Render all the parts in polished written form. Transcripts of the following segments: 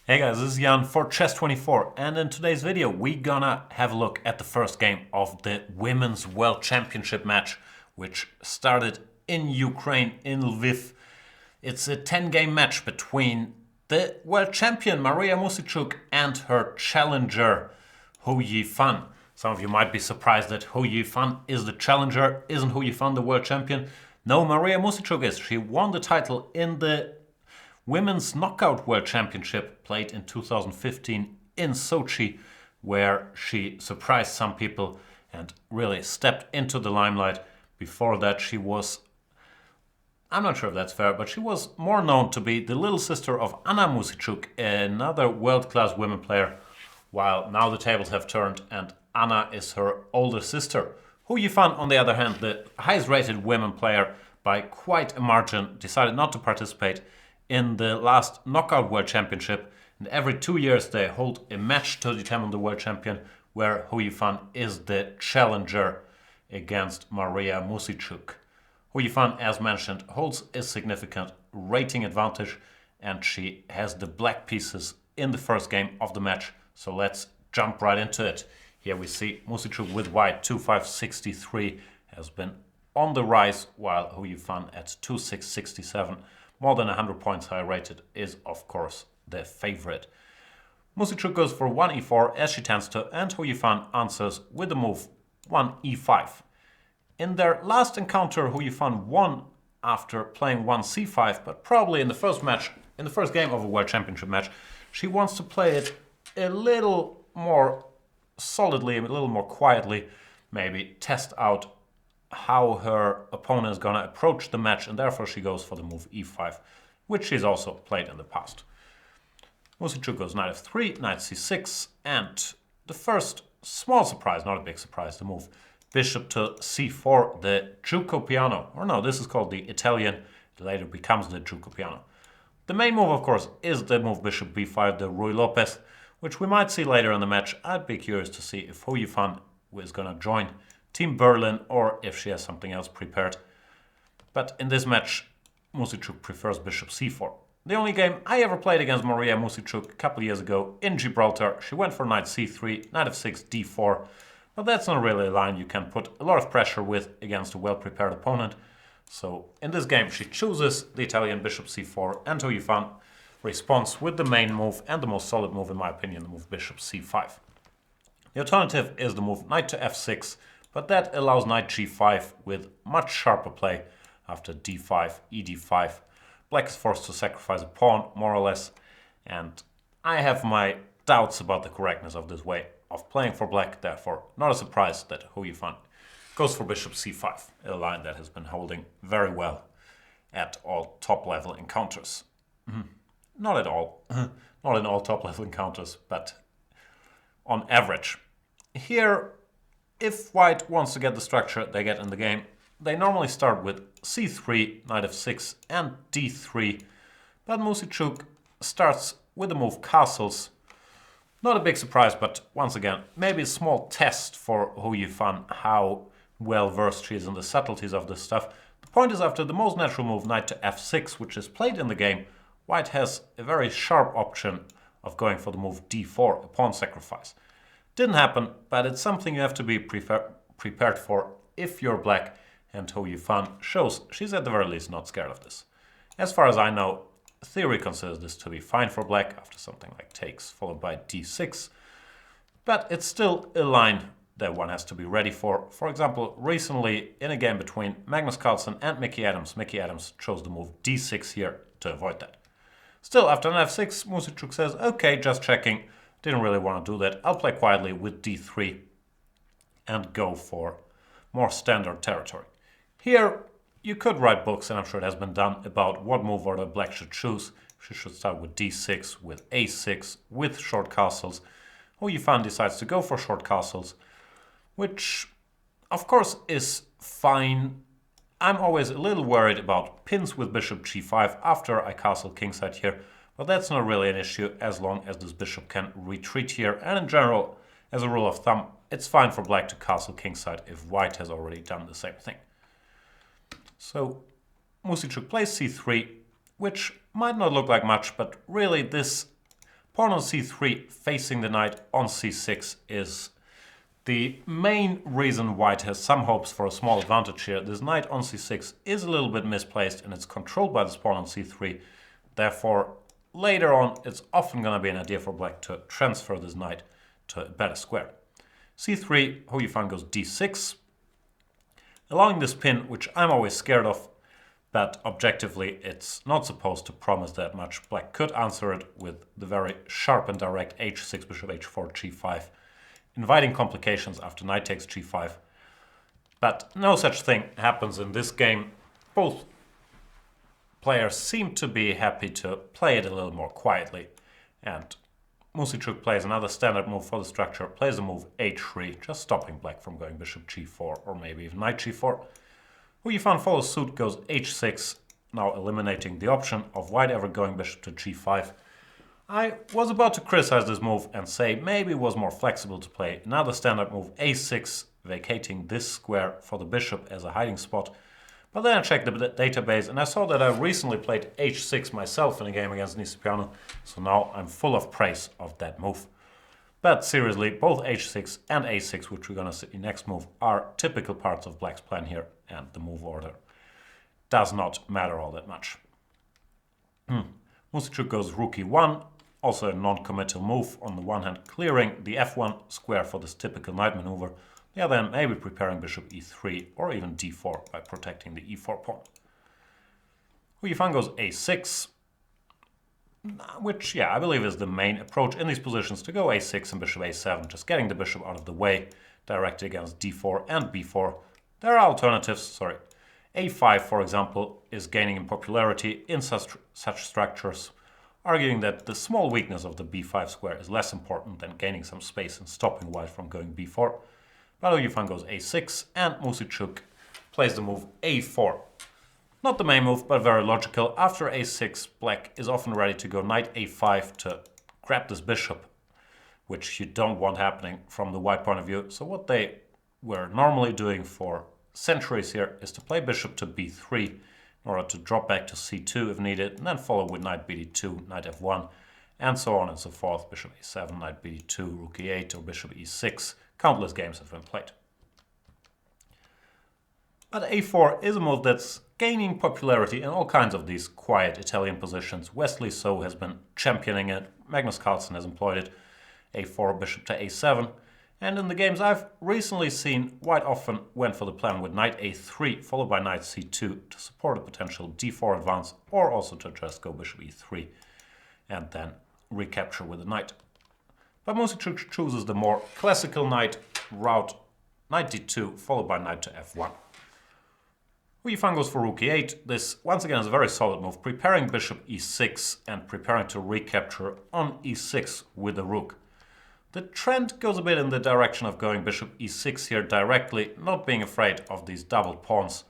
Hey guys, this is Jan for Chess24, and in today's video we gonna have a look at the first game of the Women's World Championship match, which started in Ukraine, in Lviv. It's a 10-game match between the world champion Mariya Muzychuk and her challenger Hou Yifan. Some of you might be surprised that Hou Yifan is the challenger. Isn't Hou Yifan the world champion? No, Mariya Muzychuk is. She won the title in the Women's Knockout World Championship played in 2015 in Sochi, where she surprised some people and really stepped into the limelight. Before that, she was, I'm not sure if that's fair, but she was more known to be the little sister of Anna Muzychuk, another world-class women player, while now the tables have turned and Anna is her older sister. Hou Yifan, on the other hand, the highest rated women player by quite a margin, decided not to participate in the last Knockout World Championship, and every 2 years they hold a match to determine the world champion, where Hou Yifan is the challenger against Mariya Muzychuk. Hou Yifan, as mentioned, holds a significant rating advantage, and she has the black pieces in the first game of the match, so let's jump right into it. Here we see Muzychuk with white 2-5-63 has been on the rise, while Hou Yifan at 2-6-67, more than 100 points higher rated, is of course the favorite. Muzychuk goes for 1e4 as she tends to, and Hou Yifan answers with the move 1e5. In their last encounter, Hou Yifan won after playing 1c5, but probably in the first game of a World Championship match, she wants to play it a little more solidly, a little more quietly, maybe test out how her opponent is going to approach the match, and therefore she goes for the move e5, which she's also played in the past. Muzychuk goes knight f3, knight c6, and the first small surprise, not a big surprise, the move bishop to c4, the Giuco piano. Or no, this is called the Italian, it later becomes the Giuco piano. The main move, of course, is the move bishop b5, the Ruy Lopez, which we might see later in the match. I'd be curious to see if Hou Yifan is going to join Team Berlin or if she has something else prepared. But in this match, Muzychuk prefers bishop c4. The only game I ever played against Mariya Muzychuk a couple years ago in Gibraltar, she went for knight c3, knight f6, d4. But that's not really a line you can put a lot of pressure with against a well-prepared opponent. So in this game, she chooses the Italian bishop c4, and Hou Yifan responds with the main move and the most solid move, in my opinion, the move bishop c5. The alternative is the move knight to f6, but that allows knight g5 with much sharper play after d5, ed5. Black is forced to sacrifice a pawn, more or less, and I have my doubts about the correctness of this way of playing for black, therefore not a surprise that Hou Yifan goes for bishop c5, a line that has been holding very well at all top-level encounters. Not at all, not in all top-level encounters, but on average. Here, if white wants to get the structure they get in the game, they normally start with c3, knight f6, and d3. But Muzychuk starts with the move castles. Not a big surprise, but once again, maybe a small test for Hou Yifan, how well versed she is in the subtleties of this stuff. The point is, after the most natural move, knight to f6, which is played in the game, white has a very sharp option of going for the move d4, a pawn sacrifice. Didn't happen, but it's something you have to be prepared for if you're black, and Hou Yifan shows she's at the very least not scared of this. As far as I know, theory considers this to be fine for black after something like takes followed by d6, but it's still a line that one has to be ready for. For example, recently in a game between Magnus Carlsen and Mickey Adams chose the move d6 here to avoid that. Still, after an f6, Muzychuk says, okay, just checking. Didn't really want to do that. I'll play quietly with d3 and go for more standard territory. Here, you could write books, and I'm sure it has been done, about what move order black should choose. She should start with d6, with a6, with short castles. Hou Yifan decides to go for short castles, which of course is fine. I'm always a little worried about pins with bishop g5 after I castle kingside here. But that's not really an issue as long as this bishop can retreat here. And in general, as a rule of thumb, it's fine for black to castle kingside if white has already done the same thing. So Muzychuk plays c3, which might not look like much, but really this Pawn on c3 facing the knight on c6 is the main reason white has some hopes for a small advantage here. This knight on c6 is a little bit misplaced and it's controlled by this pawn on c3. Therefore, later on, it's often going to be an idea for black to transfer this knight to a better square. c3, Hou Yifan goes d6, allowing this pin, which I'm always scared of, but objectively it's not supposed to promise that much. Black could answer it with the very sharp and direct h6, bishop h4, g5, inviting complications after knight takes g5. But no such thing happens in this game. Both players seem to be happy to play it a little more quietly. And Muzychuk plays another standard move for the structure, plays the move h3, just stopping black from going bishop g4 or maybe even knight g4. Hou Yifan follows suit, goes h6, now eliminating the option of white ever going bishop to g5. I was about to criticize this move and say maybe it was more flexible to play another standard move a6, vacating this square for the bishop as a hiding spot. But then I checked the database and I saw that I recently played h6 myself in a game against Nisipiano, so now I'm full of praise of that move. But seriously, both h6 and a6, which we're gonna see next move, are typical parts of black's plan here, and the move order does not matter all that much. Muzychuk goes rook e1, also a non-committal move, on the one hand clearing the f1 square for this typical knight maneuver, the other hand maybe preparing bishop e3 or even d4 by protecting the e4 pawn. Hou Yifan goes a6, which, yeah, I believe is the main approach in these positions, to go a6 and bishop a7, just getting the bishop out of the way, directed against d4 and b4. There are alternatives, a5, for example, is gaining in popularity in such structures, arguing that the small weakness of the b5 square is less important than gaining some space and stopping white from going b4. But Hou Yifan goes a6 and Muzychuk plays the move a4. Not the main move, but very logical. After a6, black is often ready to go knight a5 to grab this bishop, which you don't want happening from the white point of view. So what they were normally doing for centuries here is to play bishop to b3 in order to drop back to c2 if needed, and then follow with knight bd2, knight f1, and so on and so forth. Bishop a7, knight bd2, rook e8, or bishop e6. Countless games have been played. But a4 is a move that's gaining popularity in all kinds of these quiet Italian positions. Wesley So has been championing it, Magnus Carlsen has employed it, a4, bishop to a7, and in the games I've recently seen, white often went for the plan with knight a3 followed by knight c2 to support a potential d4 advance, or also to just go bishop e3 and then recapture with the knight. But Muzychuk chooses the more classical knight route, knight d2 followed by knight to f1. Hou Yifan goes for rook e8. This once again is a very solid move, preparing bishop e6 and preparing to recapture on e6 with the rook. The trend goes a bit in the direction of going bishop e6 here directly, not being afraid of these double pawns.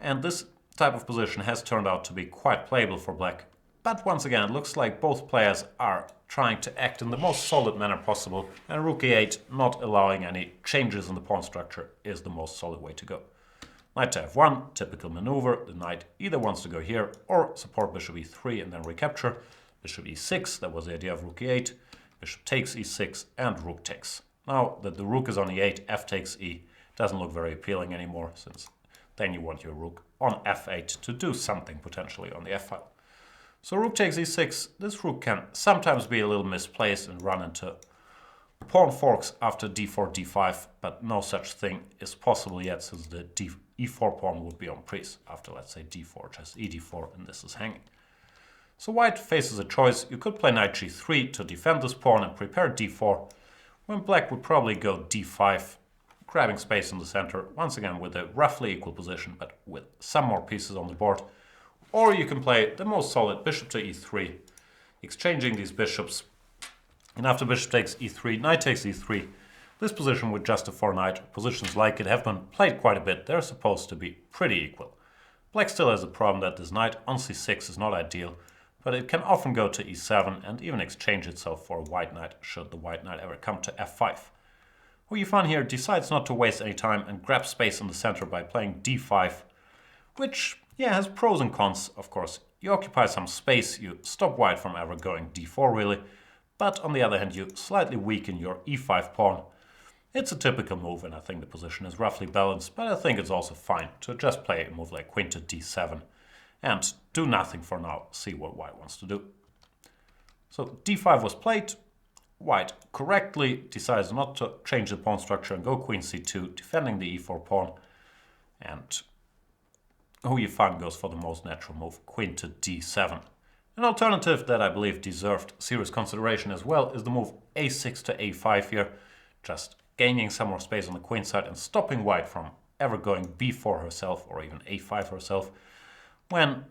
And this type of position has turned out to be quite playable for black. But once again, it looks like both players are trying to act in the most solid manner possible, and rook e8, not allowing any changes in the pawn structure, is the most solid way to go. Knight to f1, typical maneuver. The knight either wants to go here or support bishop e3 and then recapture. Bishop e6, that was the idea of rook e8. Bishop takes e6 and rook takes. Now that the rook is on e8, f takes e doesn't look very appealing anymore, since then you want your rook on f8 to do something potentially on the f-file. So rook takes e6. This rook can sometimes be a little misplaced and run into pawn forks after d4, d5, but no such thing is possible yet, since the e4 pawn would be on priest after, let's say, d4, just ed4, and this is hanging. So white faces a choice. You could play knight g3 to defend this pawn and prepare d4, when black would probably go d5, grabbing space in the center, once again with a roughly equal position, but with some more pieces on the board. Or you can play the most solid bishop to e3, exchanging these bishops, and after bishop takes e3, knight takes e3, this position with just a 4 knight, positions like it have been played quite a bit. They're supposed to be pretty equal. Black still has a problem that this knight on c6 is not ideal, but it can often go to e7 and even exchange itself for a white knight should the white knight ever come to f5. Hou Yifan here decides not to waste any time and grab space in the center by playing d5, which, yeah, has pros and cons, of course. you occupy some space, you stop white from ever going d4 really, but on the other hand you slightly weaken your e5 pawn. It's a typical move and I think the position is roughly balanced, but I think it's also fine to just play a move like queen to d7 and do nothing for now, see what white wants to do. So d5 was played, white correctly decides not to change the pawn structure and go queen c2, defending the e4 pawn, and Hou Yifan goes for the most natural move, queen to d7. An alternative that I believe deserved serious consideration as well is the move a6 to a5 here, just gaining some more space on the queen side and stopping white from ever going b4 herself or even a5 herself, when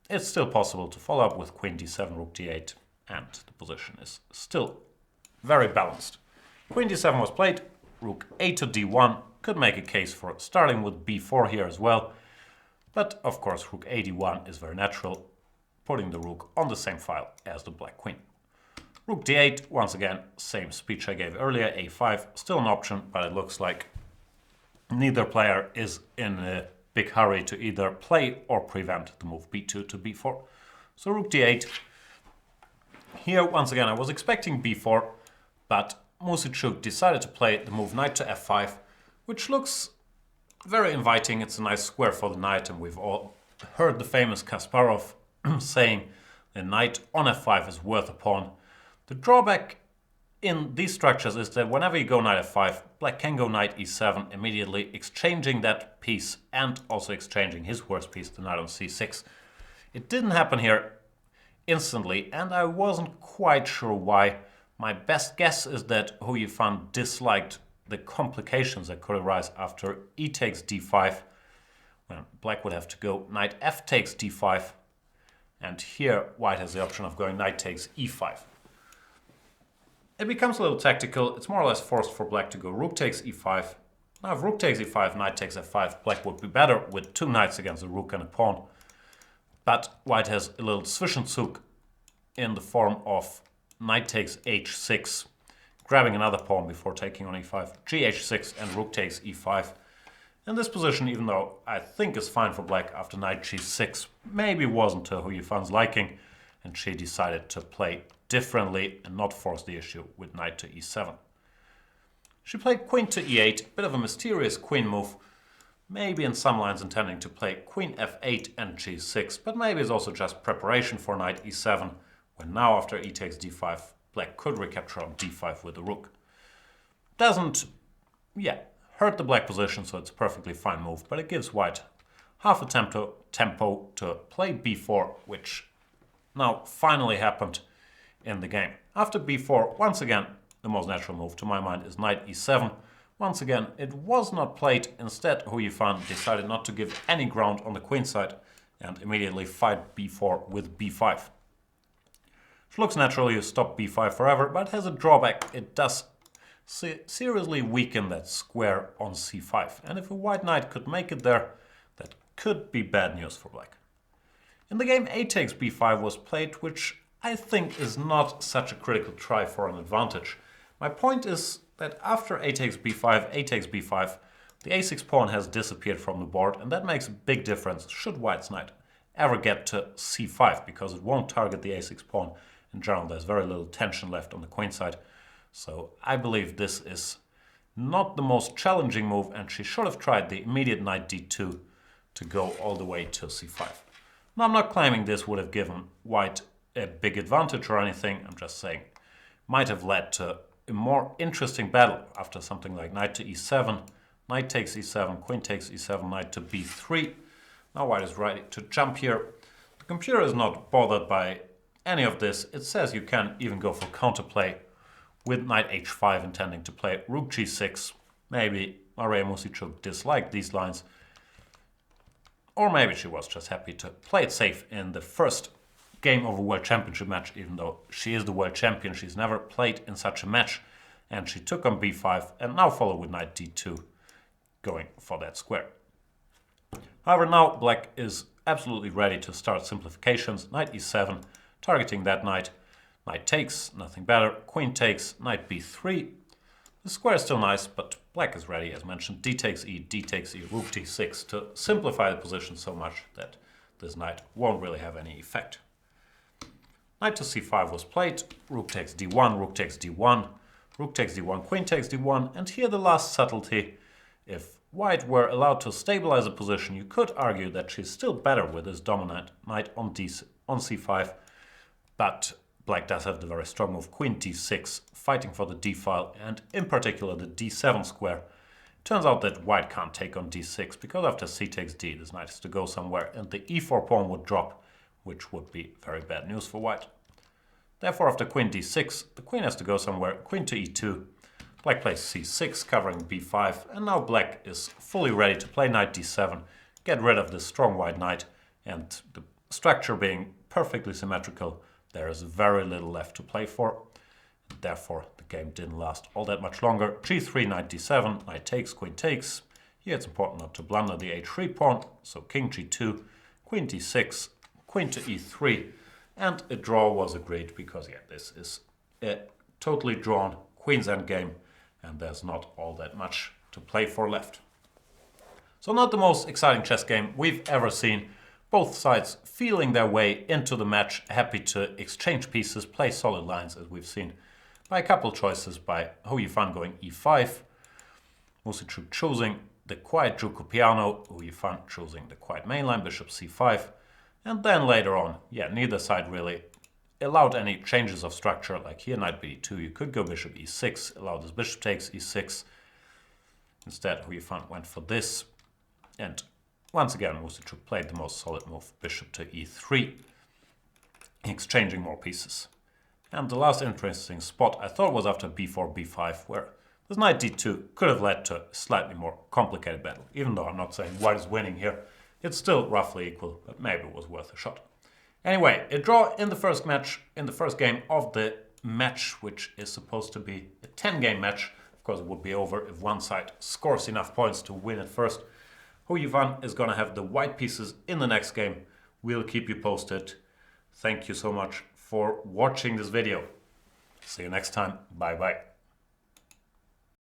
it's still possible to follow up with queen d7, rook d8, and the position is still very balanced. Queen d7 was played, rook a to d1, could make a case for starting with b4 here as well, but of course rook a d1 is very natural, putting the rook on the same file as the black queen. Rook d8, once again, same speech I gave earlier, a5, still an option, but it looks like neither player is in a big hurry to either play or prevent the move b2 to b4. So rook d8. Here, once again, I was expecting b4, but Muzychuk decided to play the move knight to f5, which looks very inviting. It's a nice square for the knight, and we've all heard the famous Kasparov saying a knight on f5 is worth a pawn. The drawback in these structures is that whenever you go knight f5, black can go knight e7, immediately exchanging that piece and also exchanging his worst piece, the knight on c6. It didn't happen here instantly, and I wasn't quite sure why. My best guess is that Hou Yifan disliked the complications that could arise after e takes d5, when black would have to go knight f takes d5, and here white has the option of going knight takes e5. It becomes a little tactical. It's more or less forced for black to go rook takes e5. Now if rook takes e5, knight takes f5, black would be better with two knights against a rook and a pawn. But white has a little Zwischenzug in the form of knight takes h6, grabbing another pawn before taking on e5, gh6 and rook takes e5. And this position, even though I think is fine for black after knight g6, maybe wasn't to Hou Yifan's liking, and she decided to play differently and not force the issue with knight to e7. She played queen to e8, bit of a mysterious queen move, maybe in some lines intending to play queen f8 and g6, but maybe it's also just preparation for knight e7, when now after e takes d5, black could recapture on d5 with the rook. Doesn't, hurt the black position, so it's a perfectly fine move, but it gives white half a tempo to play b4, which now finally happened in the game. After b4, once again, the most natural move to my mind is knight e7. Once again, it was not played. Instead, Hou Yifan decided not to give any ground on the queen side and immediately fight b4 with b5. Which looks natural, you stop b5 forever, but has a drawback. It does seriously weaken that square on c5. And if a white knight could make it there, that could be bad news for black. In the game, a takes b5 was played, which I think is not such a critical try for an advantage. My point is that after a takes b5, the a6 pawn has disappeared from the board, and that makes a big difference should white's knight ever get to c5, because it won't target the a6 pawn. In general, there's very little tension left on the queen side. So I believe this is not the most challenging move, and she should have tried the immediate knight d2 to go all the way to c5. Now, I'm not claiming this would have given white a big advantage or anything. I'm just saying might have led to a more interesting battle after something like knight to e7, knight takes e7, queen takes e7, knight to b3. Now white is ready to jump here. The computer is not bothered by any of this. It says you can even go for counterplay with knight h5, intending to play rook g6. Maybe Mariya Muzychuk disliked these lines, or maybe she was just happy to play it safe in the first game of a World Championship match, even though she is the world champion. She's never played in such a match, and she took on b5 and now followed with knight d2, going for that square. However, now black is absolutely ready to start simplifications. Knight e7, targeting that knight. Knight takes, nothing better. Queen takes, knight b3. The square is still nice, but black is ready, as mentioned. D takes e, rook d6, to simplify the position so much that this knight won't really have any effect. Knight to c5 was played, rook takes d1, rook takes d1, rook takes d1, queen takes d1, and here the last subtlety. If white were allowed to stabilize a position, you could argue that she's still better with this dominant knight on c5, but black does have the very strong move queen d6, fighting for the d file, and in particular the d7 square. Turns out that white can't take on d6, because after c takes d, this knight has to go somewhere, and the e4 pawn would drop, which would be very bad news for white. Therefore, after queen d6, the queen has to go somewhere, queen to e2. Black plays c6, covering b5, and now black is fully ready to play knight d7, get rid of this strong white knight, and the structure being perfectly symmetrical, there is very little left to play for. Therefore, the game didn't last all that much longer. g3, knight d7, knight takes, queen takes. Here it's important not to blunder the h3 pawn, so king g2, queen d6, queen to e3, and a draw was agreed because, yeah, this is a totally drawn queen's endgame, and there's not all that much to play for left. So not the most exciting chess game we've ever seen. Both sides feeling their way into the match, happy to exchange pieces, play solid lines as we've seen by a couple choices, by Hou Yifan going e5, Muzychuk choosing the quiet Juku piano, Hou Yifan choosing the quiet mainline, bishop c5, and then later on, yeah, neither side really allowed any changes of structure, like here knight b2, you could go bishop e6, allow this bishop takes e6. Instead, Hou Yifan went for this, and once again Muzychuk played the most solid move, bishop to e3, exchanging more pieces. And the last interesting spot I thought was after b4, b5, where this knight d2 could have led to a slightly more complicated battle. Even though I'm not saying white is winning here, it's still roughly equal, but maybe it was worth a shot. Anyway, a draw in the first match, in the first game of the match, which is supposed to be a 10-game match. Of course, it would be over if one side scores enough points to win it first. Hou Yifan is going to have the white pieces in the next game. We'll keep you posted. Thank you so much for watching this video. See you next time. Bye bye.